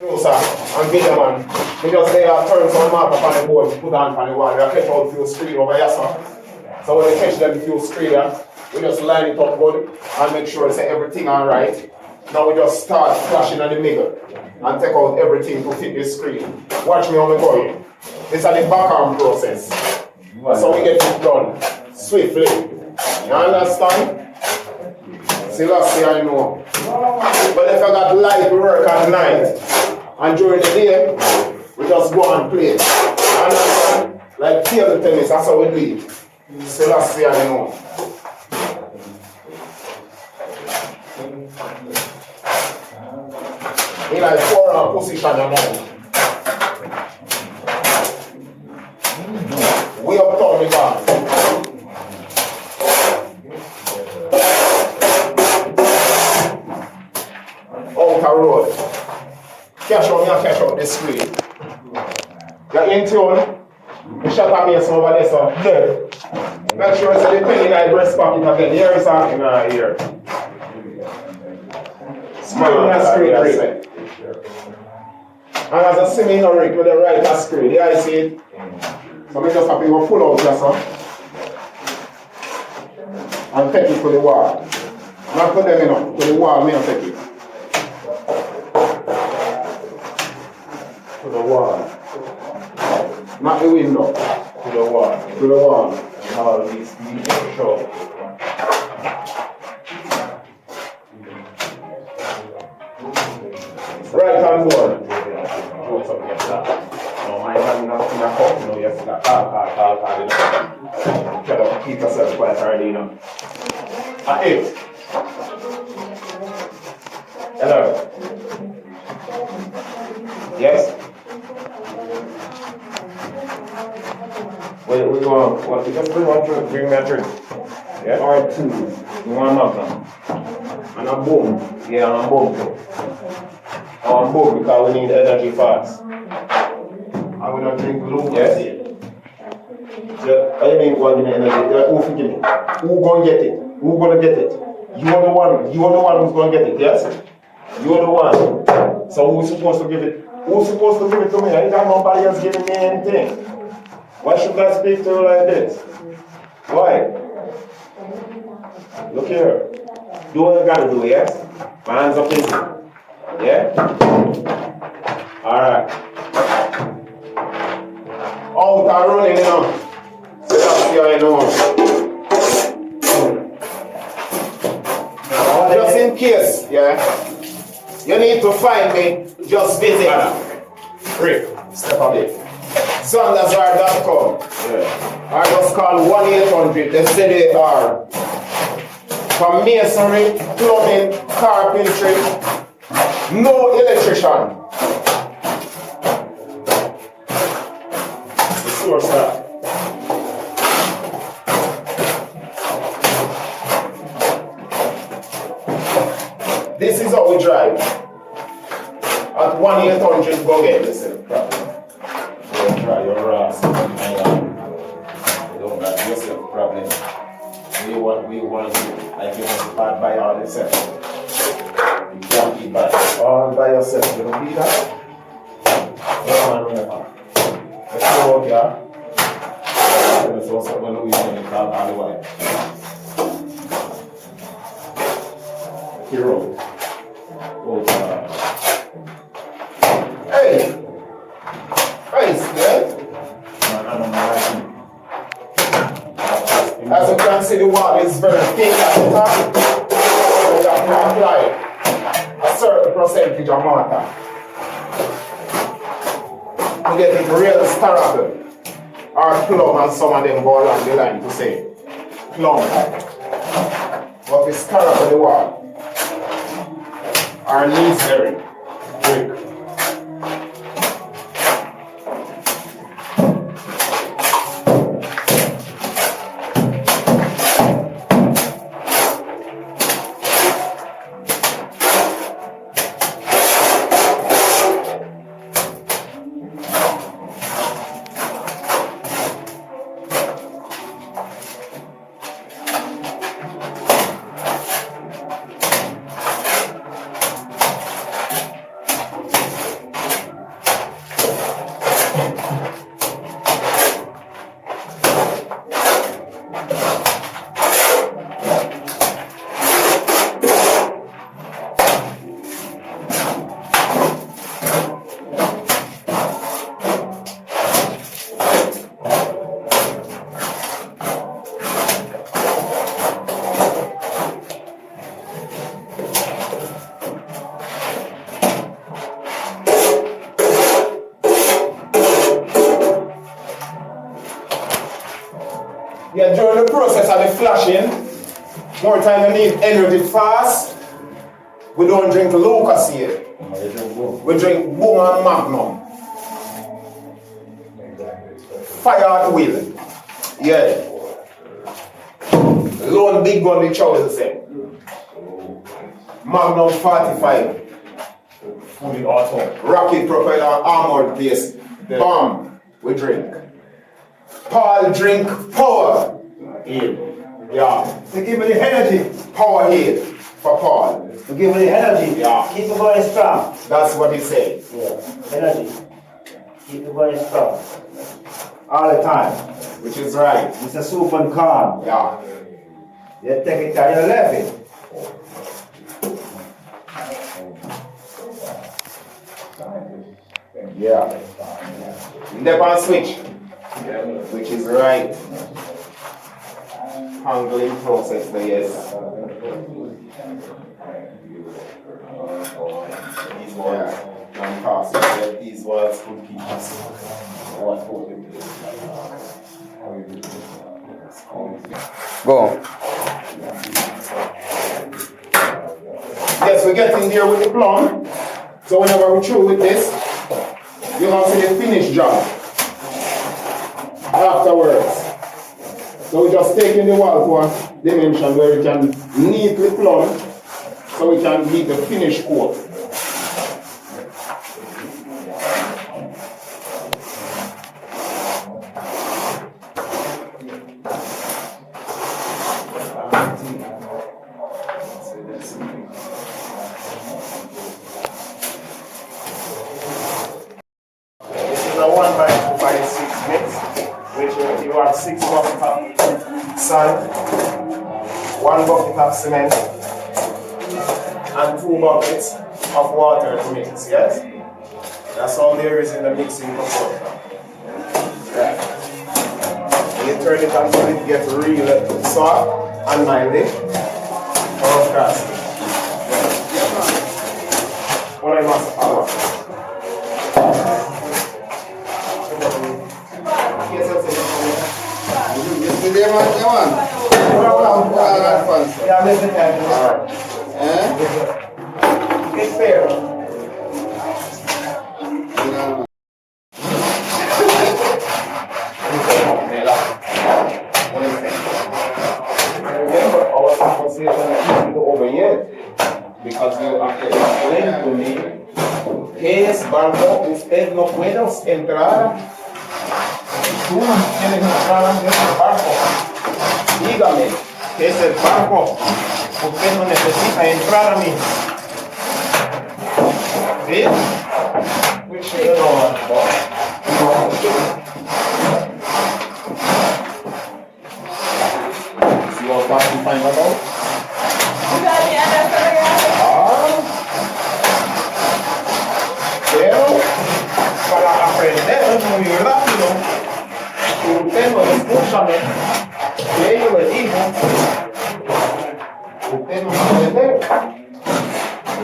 Closer and video man. We just lay our turn some mark up on the board, put on the wall. We catch out few screen over here, sir. So when we catch them few screen, we just line it up good and make sure that everything alright. Now we just start flashing on the middle and take out everything to fit this screen. Watch me how we going. This is the back-arm process. So we get it done swiftly. You understand? See, I know. But if I got light work at night and during the day, we just go and play. You understand? Like table tennis, that's how we do it. See, I know. In like forearm position now. We up turn the back. Outer road. Cash out the screen. You're in tune. The shot me some over there, so there. Make sure it's the penny in the breast pocket again. Here is something here. Screen in the screen, right? And as I see me in a rig with the right screen, yeah, I see it. So we just have to go full out just and take it to the wall. Not put them in to the wall, me and take it. To the wall. Not the window. To the wall. To the wall. And all these show. Right hand board. No, my hand not in a cup, you have to call. Try to keep yourself quite early, you know. At 8. Hello. Yes? Wait, we want what? Just bring me a drink. Yeah? Or 2. You want a magnum? And a boom. Yeah, and a boom too. On board because we need energy fast. I will not drink blue. Yes. I mean, what energy? Who forgive me? Who gonna get it? Who gonna get it? You are the one. You are the one who's gonna get it. Yes. You are the one. So who's supposed to give it? Who's supposed to give it to me? I ain't got nobody else giving me anything. Why should I speak to you like this? Why? Look here. Do what you gotta do. Yes. My hands up easy. Yeah? Alright. Out and running, you know. So that's the I know. Just in case, yeah. You need to find me, just visit Rick, step a bit. Zar.com. Yeah. I just call 1-800, they say they are. For masonry, plumbing, carpentry. No electrician. The source that. This is how we drive. At 1-800 go get this problem. You try your ass. You don't got yourself problem. We want to like you want to bad by all yourself. Don't be bad all by yourself. You don't be that. Let's go out here. Let's also go to the call all the way. Hero. Hey! Hey, scared? As you can see, the water is very thin at the top. So you have to apply a certain percentage of water to get it real starable. Or plum, as some of them go along the line to say plum. But it's starable the water. Or necessary brick. Yeah, during the process of the flashing, more time you need energy fast. We don't drink Lucas here. We drink Boom and Magnum. Fire at will. Yeah. Lone big gun the chow is the same. Magnum 45. Fully auto. Rocket propeller armored base. Bomb. We drink. Paul drink power. Yeah. To give me the energy. Power here for Paul. To give me the energy. Yeah. Keep the body strong. That's what he said. Yeah. Energy. Keep the body strong. All the time. Which is right. Mr. Soup and calm. Yeah. You take it down, you left it. Yeah. Step on switch. Which is right. Handling process there, yes. These ones, don't pass it. These ones could keep us. What go. Yes, we're getting there with the plum. So whenever we're through with this, you're going to see the finished job afterwards. So we're just taking the wall for a dimension where we can neatly plumb so we can meet the finished coat. You have 6 buckets of sand, 1 bucket of cement, and 2 buckets of water to mix, yes? That's all there is in the mixing component. Right. You turn it until it gets really soft and mildy. Or cast. What I must follow. Yeah, listen to that. It's fair. Remember, our conversation isn't over yet because you have to explain to me que es barco, usted no puede entrar. Tú no tienes que entrar en ese barco. Dígame, ¿qué es el barco? Usted no necesita entrar a mí. ¿Sí? Which you know see what fast you find out? Pero para aprender muy rápido, usted no escúchame, que yo le digo, usted no puede entender.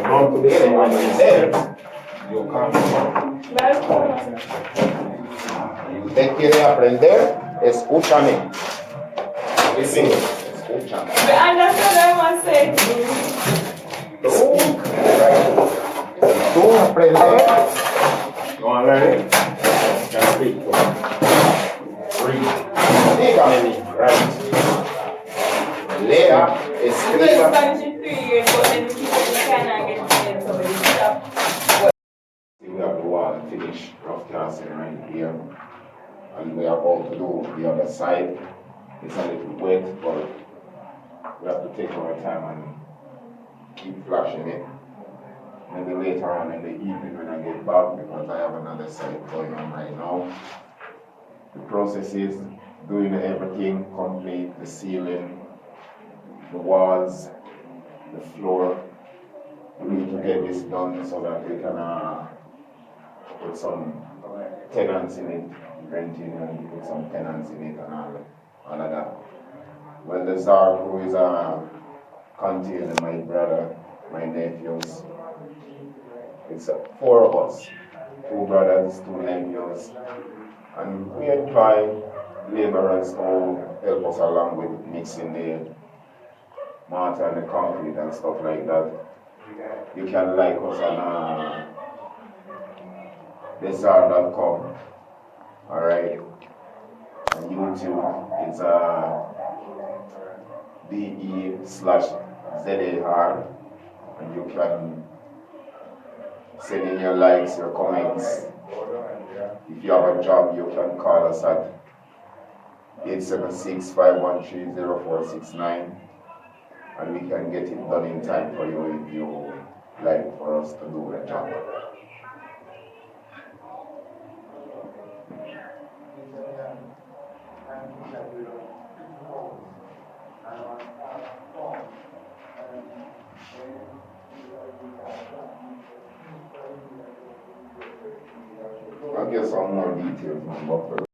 No pudiera entender. Yo cambio. Usted quiere aprender, escúchame. Listen, escúchame. Tú aprender. No learn. Just speak. Read. Dígame mi, right? Lea, escriba. We have the wall finished, rough casting right here. And we are about to do the other side. It's a little wet, but we have to take our time and keep flashing it. Maybe later on in the evening when I get back, because I have another site going on right now. The process is doing everything complete, the ceiling, the walls, the floor. We need to get this done so that we can put some tenants in it, renting and put some tenants in it and all of that. Well, the Zar Crew is containing my brother, my nephews. It's 4 of us, 2 brothers, 2 nephews, and we enjoy laborers to help us along with mixing the mortar and the concrete and stuff like that. You can like us on the Zar.com, alright? And YouTube is DE/ZAR, and you can send in your likes, your comments. If you have a job, you can call us at 876-513-0469, and we can get it done in time for you if you like for us to do the job. I'll get some more details on what